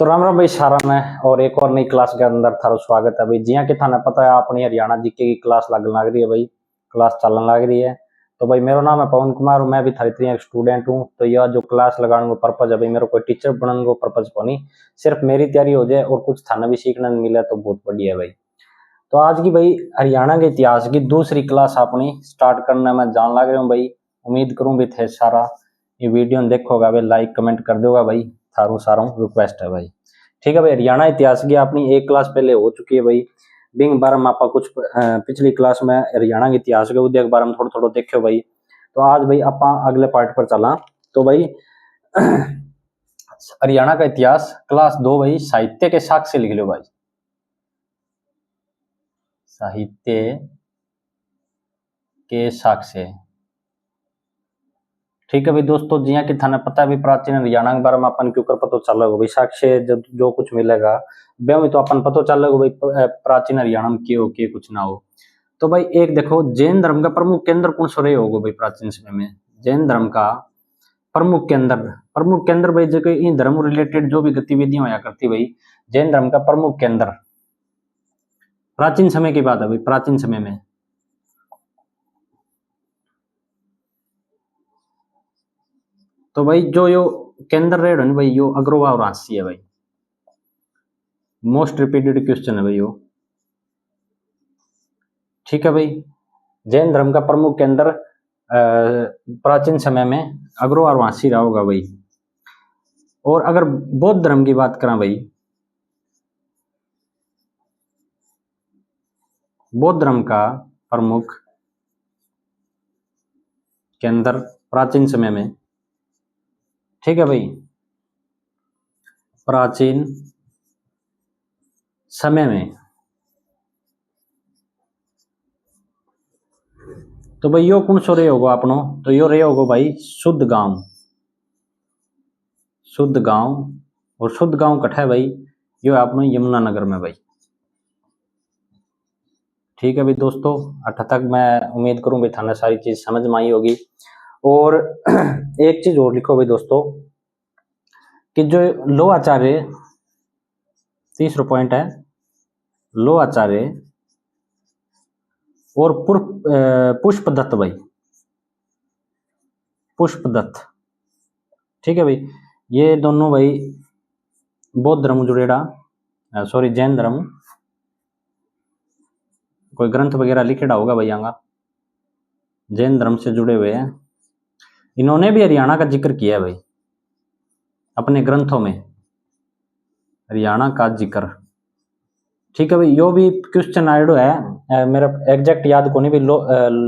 तो राम राम भाई सारा ने और एक और नई क्लास के अंदर थारो स्वागत है भाई। जिया कि थाने पता है अपनी हरियाणा जीके की क्लास लगन लग रही है भाई, क्लास चलन लग रही है। तो भाई मेरा नाम है पवन कुमार, मैं भी थारी तरह एक स्टूडेंट हूँ। तो यह जो क्लास लगाने का पर्पज है भाई, मेरा कोई टीचर बनने का पर्पज को नहीं, सिर्फ मेरी तैयारी हो जाए और कुछ थाना भी सीखने मिले तो बहुत बढ़िया है भाई। तो आज की भाई हरियाणा के इतिहास की दूसरी क्लास अपनी स्टार्ट करने में जान लग रहा हूँ भाई। उम्मीद करूँ भी थे सारा ये वीडियो देखोगा भाई, लाइक कमेंट कर दोगा भाई, थारू सारा रिक्वेस्ट है भाई। ठीक है भाई, हरियाणा इतिहास की अपनी एक क्लास पहले हो चुकी है भाई। बिंग बार में आप कुछ पिछली क्लास में हरियाणा के इतिहास के उद्योग बारे में थोड़ा थोड़ा देखो भाई। तो आज भाई आप अगले पार्ट पर चला। तो भाई हरियाणा का इतिहास क्लास 2 भाई, साहित्य के साक्ष्य लिख लो भाई। साहित्य के साक्ष्य, ठीक है भाई दोस्तों। जिया कि थाने पता है भी प्राचीन हरियाणा के बारे में अपन क्यों कर पता चलेगा भाई, साक्ष्य जो कुछ मिलेगा वे तो अपन पता चलेगा भाई प्राचीन हरियाणा में क्यों के कुछ ना हो। तो भाई एक देखो, जैन धर्म का प्रमुख केंद्र कौन सा रहे होगा भाई प्राचीन समय में। जैन धर्म का प्रमुख केंद्र भाई, जो इन धर्म रिलेटेड जो भी गतिविधियां होया करती भाई, जैन धर्म का प्रमुख केंद्र प्राचीन समय की बात है भाई। प्राचीन समय में तो भाई जो यो केंद्र रहे भाई, यो अग्रवा और रांची है भाई। मोस्ट रिपीटेड क्वेश्चन है भाई यो। ठीक है भाई, जैन धर्म का प्रमुख केंद्र प्राचीन समय में अग्रो और वासी रहा होगा भाई। और अगर बौद्ध धर्म की बात करें भाई, बौद्ध धर्म का प्रमुख केंद्र प्राचीन समय में, ठीक है भाई, प्राचीन समय में, तो भाई यो कौन सो रहे होगा अपनो, तो यो रहे होगा भाई शुद्ध गांव। शुद्ध गांव, और शुद्ध गांव कठ है भाई, यो है अपनो यमुनानगर में भाई। ठीक है भाई दोस्तों, अठ तक मैं उम्मीद करूं भाई थाने सारी चीज समझ में आई होगी। और एक चीज और लिखो भाई दोस्तों, कि जो लोहाचार्य, तीसरा पॉइंट है, लोहाचार्य और पुष्पदत्त भाई, पुष्पदत्त, ठीक है भाई, ये दोनों भाई बौद्ध धर्म जुड़ेड़ा, सॉरी जैन धर्म, कोई ग्रंथ वगैरह लिखेड़ा होगा भाई यहाँ, जैन धर्म से जुड़े हुए हैं। इन्होंने भी हरियाणा का जिक्र किया है भाई अपने ग्रंथों में, हरियाणा का जिक्र। ठीक है भाई, यो भी क्वेश्चन आइडो है, मेरा एग्जैक्ट याद को नहीं भाई,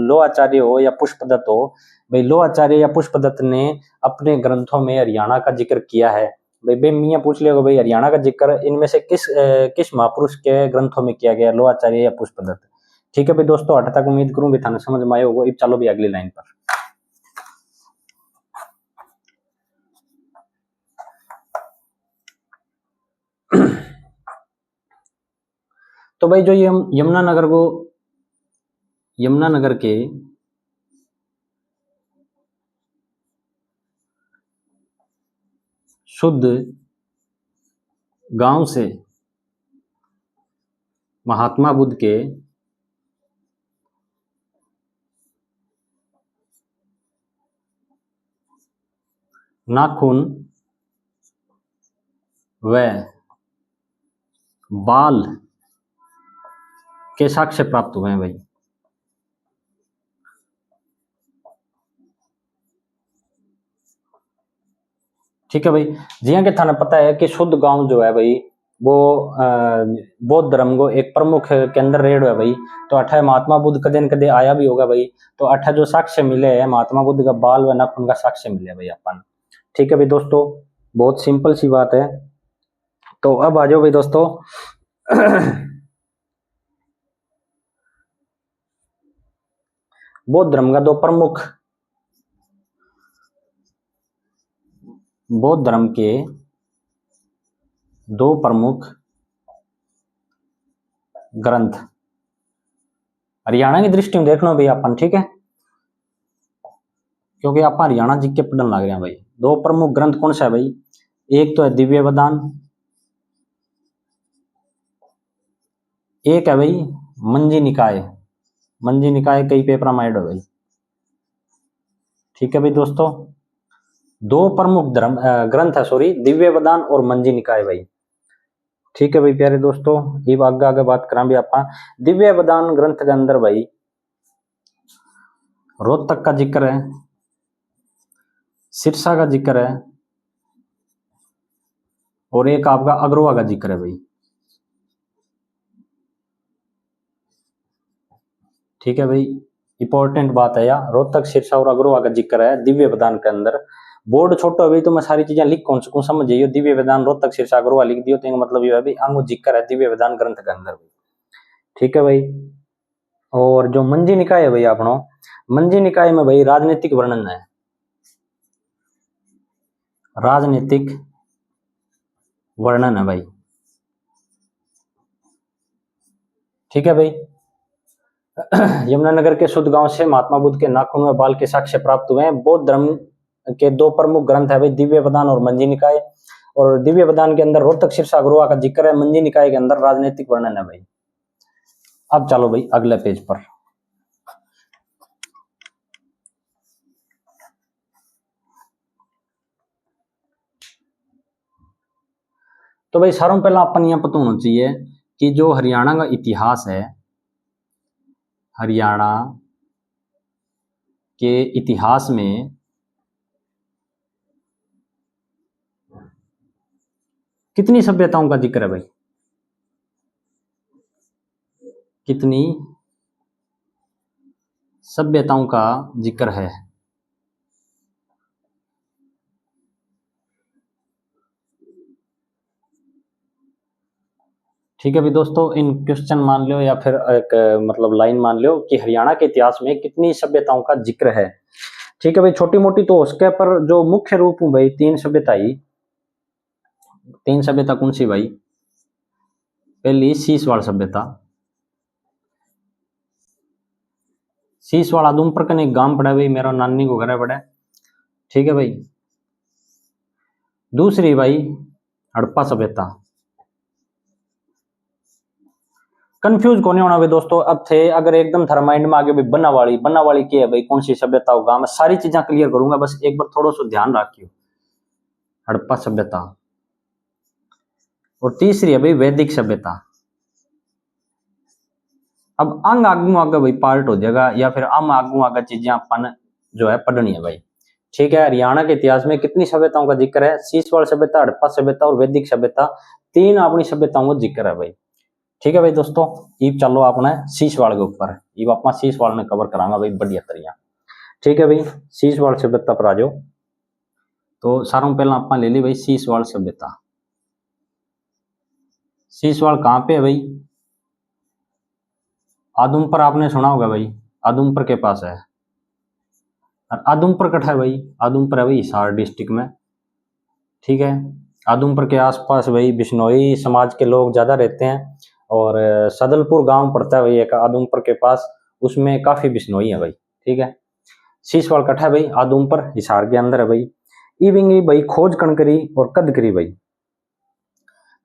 लोहाचार्य हो या पुष्पदत्त हो भाई, लोहाचार्य या पुष्पदत्त ने अपने ग्रंथों में हरियाणा का जिक्र किया है भाई। बे मियाँ पूछ लिया भाई, हरियाणा का जिक्र इनमें से किस महापुरुष के ग्रंथों में किया गया, लोहाचार्य या पुष्पदत्त। ठीक है भाई दोस्तों, अठ तक उम्मीद करूं भी थाने समझ में आए होगा। अब चलो भी अगली लाइन पर। तो भाई जो ये यमुनानगर के शुद्ध गांव से महात्मा बुद्ध के नाखून व बाल के साक्ष्य प्राप्त हुए हैं भाई। ठीक है भाई, जिया के थाने पता है कि शुद्ध गांव जो है भाई, वो बौद्ध धर्म को एक प्रमुख केंद्र रेड है भाई। तो अठ महात्मा बुद्ध कदे न कदे आया भी होगा भाई। तो अठ जो साक्ष्य मिले हैं महात्मा बुद्ध का बाल व नाखून का साक्ष्य मिले भाई अपन। ठीक है भाई दोस्तों, बहुत सिंपल सी बात है। तो अब आ जाओ भाई दोस्तों बौद्ध धर्म का दो प्रमुख, बौद्ध धर्म के दो प्रमुख ग्रंथ हरियाणा की दृष्टि में देखना भाई अपन, ठीक है, क्योंकि आप हरियाणा जी के पढ़ने लग रहे हैं भाई। दो प्रमुख ग्रंथ कौन सा है भाई, एक तो है दिव्य वदान एक है भाई मंजी निकाय। मंजी निकाय कई पेपर में ऐड हो भाई। ठीक है भाई दोस्तों, दो प्रमुख धर्म ग्रंथ है, सॉरी, दिव्य वेदान और मंजी निकाय भाई। ठीक है भाई प्यारे दोस्तों, ये आगे आगे बात करा भी आप। दिव्य वेदान ग्रंथ के अंदर भाई रोहतक का जिक्र है, सिरसा का जिक्र है, और एक आपका अग्रवा का जिक्र है भाई। ठीक है भाई, इंपॉर्टेंट बात है यार, रोहतक, सिरसा और अग्रवा का जिक्र है दिव्य वेदान के अंदर। बोर्ड छोटो है तो मैं सारी चीजें लिख कौन सकूं, समझ जाइए। दिव्य वेदान रोहतक, सिरसा, अग्रवा लिख दियो तो मतलब ये है भाई अंग जिक्र है दिव्य वेदान ग्रंथ के अंदर। ठीक है भाई, और जो मंजी निकाय है भाई अपनो, मंजी निकाय में भाई राजनीतिक वर्णन है, राजनीतिक वर्णन है भाई। ठीक है भाई, यमुनानगर के शुद्ध गांव से महात्मा बुद्ध के नाखून व बाल के साक्ष्य प्राप्त हुए हैं। बौद्ध धर्म के दो प्रमुख ग्रंथ है भाई, दिव्य वेदान और मंजी निकाय। और दिव्य वेदान के अंदर रोहतक, सिरसा, अग्रवा का जिक्र है, मंजी निकाय के अंदर राजनीतिक वर्णन है भाई। अब चलो भाई अगले पेज पर। तो भाई सारों पहला अपन यह पता होना चाहिए कि जो हरियाणा का इतिहास है, हरियाणा के इतिहास में कितनी सभ्यताओं का जिक्र है भाई, कितनी सभ्यताओं का जिक्र है। ठीक है भाई दोस्तों, इन क्वेश्चन मान लो या फिर एक मतलब लाइन मान लो कि हरियाणा के इतिहास में कितनी सभ्यताओं का जिक्र है। ठीक है भाई, छोटी मोटी तो उसके पर जो मुख्य रूप हूं भाई, तीन सभ्यता ही। तीन सभ्यता कौन सी भाई? पहली शीशवाड़ सभ्यता, शीशवाड़ आदमपुर का एक गांव पड़ा भाई, मेरा नानी को घर पड़ा। ठीक है भाई, दूसरी भाई हड़प्पा सभ्यता। कंफ्यूज कौन होना भाई दोस्तों, अब थे अगर एकदम थारा माइंड में आगे भाई बनावाड़ी, बनावाड़ी की है भाई, कौन सी सभ्यता होगा, मैं सारी चीजें क्लियर करूंगा, बस एक बार थोड़ा सा ध्यान रखियो। हड़प्पा सभ्यता। और तीसरी है भाई वैदिक सभ्यता। अब अंग आगू आगे भाई पार्ट हो जाएगा, या फिर हम आगू आगे चीजें अपन जो है पढ़नी है भाई। ठीक है, हरियाणा के इतिहास में कितनी सभ्यताओं का जिक्र है? शीशवाड़ सभ्यता, हड़प्पा सभ्यता और वैदिक सभ्यता, तीन अपनी सभ्यताओं का जिक्र है भाई। ठीक है भाई दोस्तों, इब चलो अपने शीशवाड़ के ऊपर, इब अपना शीशवाड़ ने कवर करांगा भाई बढ़िया तरिया। ठीक है भाई, शीशवाड़ सभ्यता पर आ जाओ। तो सारों पहला अपना ले ली भाई शीशवाड़ सभ्यता। शीशवाड़ कहाँ पे है भाई? आदमपुर आपने सुना होगा भाई, आदमपुर के पास है। और आदमपुर कट है भाई, आदमपुर है भाई हिसार डिस्ट्रिक्ट में। ठीक है, आदमपुर के आसपास भाई बिश्नोई समाज के लोग ज्यादा रहते हैं, और सदलपुर गांव पड़ता है भाई एक आदमपुर के पास, उसमें काफी बिश्नोई है भाई। ठीक है, शीशवाड़ कट है भाई आदमपुर हिसार के अंदर है भाई। इविंगी भाई खोज कण करी और कद करी भाई?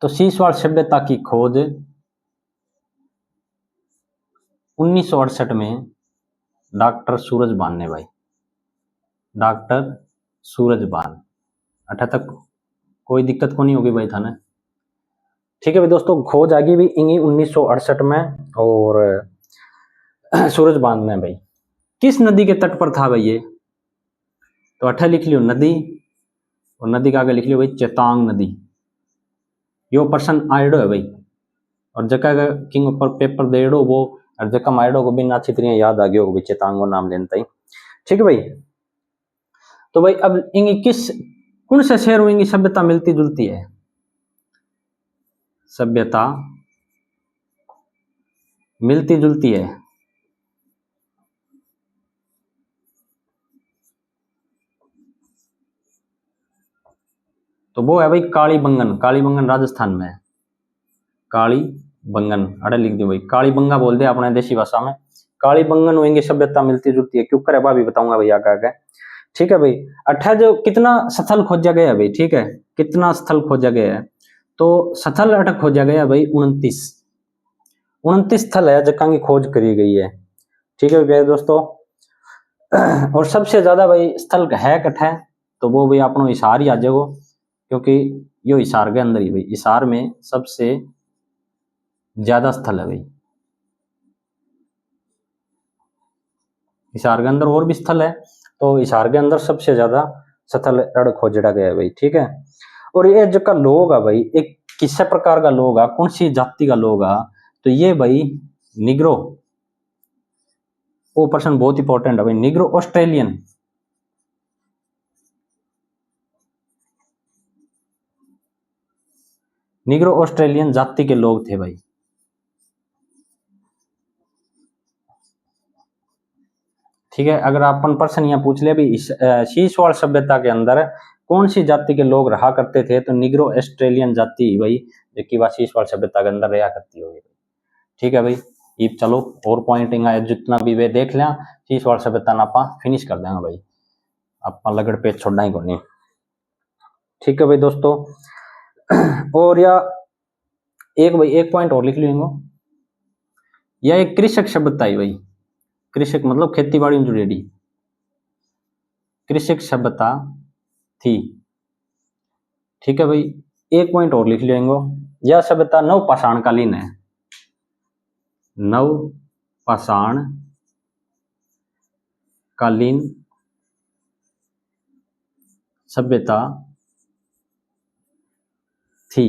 तो शीशवाड़ सभ्यता की खोज 1968 में डॉक्टर सूरजबान ने भाई, डॉक्टर सूरजबान। अठा तक कोई दिक्कत को नहीं होगी भाई थाने। ठीक है भाई दोस्तों, खोज आ गई भी इंगी 1968 में, और सूरजबान में भाई। किस नदी के तट पर था भाई ये? तो अठा लिख लियो नदी, और नदी का आगे लिख लियो भाई चेतांग नदी। यो पर्सन आयडो है भाई, और जगह किंग ऊपर पेपर देड़ो वो, और जगह माइडो को भी ना अच्छी तरह याद आ गया होगा भाई चेतांग नाम लेता ही। ठीक है भाई, तो भाई अब इंगी किस कौन से शहर में इंगी सभ्यता मिलती जुलती है? सभ्यता मिलती जुलती है तो वो है भाई कालीबंगन। कालीबंगन राजस्थान में है, कालीबंगन अड़े लिख दो भाई, कालीबंगा बोल दे अपने देसी भाषा में। कालीबंगन होंगे सभ्यता मिलती जुलती है, क्यों करे भी बताऊंगा भैया आगे। ठीक है भाई, अठा जो कितना स्थल खोजा गया है भाई, ठीक है, कितना स्थल खोजा गया है? तो स्थल अटक खोजा गया भाई 29, 29 स्थल है जगह की खोज करी गई है। ठीक है प्यारे दोस्तों। और सबसे ज्यादा भाई स्थल है कठै, तो वो भाई अपनो हिसार ही आ जाएगो, क्योंकि यो हिसार के अंदर ही भाई, हिसार में सबसे ज्यादा स्थल है भाई। हिसार के अंदर और भी स्थल है, तो हिसार के अंदर सबसे ज्यादा स्थल रण खोजड़ा गया है भाई। ठीक है। और ये जो का लोग है भाई, एक किस प्रकार का लोग है, कौन सी जाति का लोग है, तो ये भाई निग्रो, वो पर्सन बहुत इंपॉर्टेंट है भाई, निग्रो ऑस्ट्रेलियन। निग्रो ऑस्ट्रेलियन जाति के लोग थे भाई। ठीक है। अगर अपन प्रश्न यहाँ पूछ ले भी, शीशवाड़ सभ्यता के अंदर कौन सी जाति के लोग रहा करते थे, तो निग्रो ऑस्ट्रेलियन जाति भाई, जो कि वह शीशवाड़ सभ्यता के अंदर रहा करती होगी। ठीक है भाई। ये चलो और पॉइंटिंग है जितना भी वे देख लिया, शीशवाड़ सभ्यता ना आप फिनिश कर देंगे भाई, आप लगड़ पे छोड़ना ही कोनी। ठीक है भाई दोस्तों। और या एक भाई एक पॉइंट और लिख लेंगे, यह एक कृषक सभ्यता है भाई। कृषक मतलब खेती बाड़ी में जुड़ेगी, कृषक सभ्यता थी। ठीक है भाई। एक पॉइंट और लिख लेंगे, यह सभ्यता नव पाषाण कालीन है। नव पाषाण कालीन सभ्यता थी।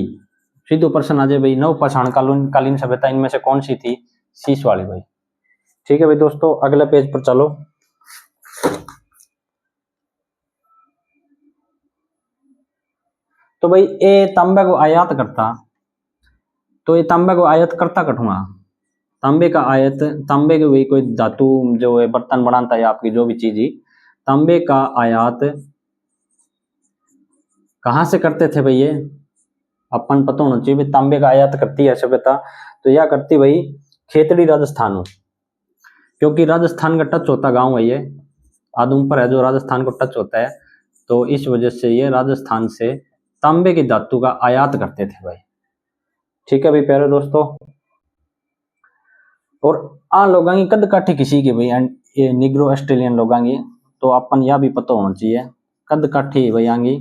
सीधो प्रश्न आ जाए भाई, नव पाषाण कालीन सभ्यता इनमें से कौन सी थी, शीश वाली भाई। ठीक है भाई दोस्तों, अगले पेज पर चलो। तो भाई ये तांबे को आयात करता, तो ये तांबे को आयात करता कठुआ, तांबे का आयत, तांबे के वही कोई धातु जो है बर्तन बनाता है आपकी जो भी चीज ही, तांबे का आयात कहाँ से करते थे भाई, ये अपन पता होना चाहिए भाई। तांबे का आयात करती है सभ्यता, तो यह करती भाई खेतड़ी राजस्थान हो, क्योंकि राजस्थान का टच होता गांव है ये, आदमपुर है जो राजस्थान को टच होता है, तो इस वजह से ये राजस्थान से तांबे की धातु का आयात करते थे भाई। ठीक है भाई प्यारे दोस्तों। और आ लोगों की कद काठी किसी की भाई, ये निग्रो ऑस्ट्रेलियन लोगों की, तो अपन यह भी पता होना चाहिए कद काठी भाई आंगी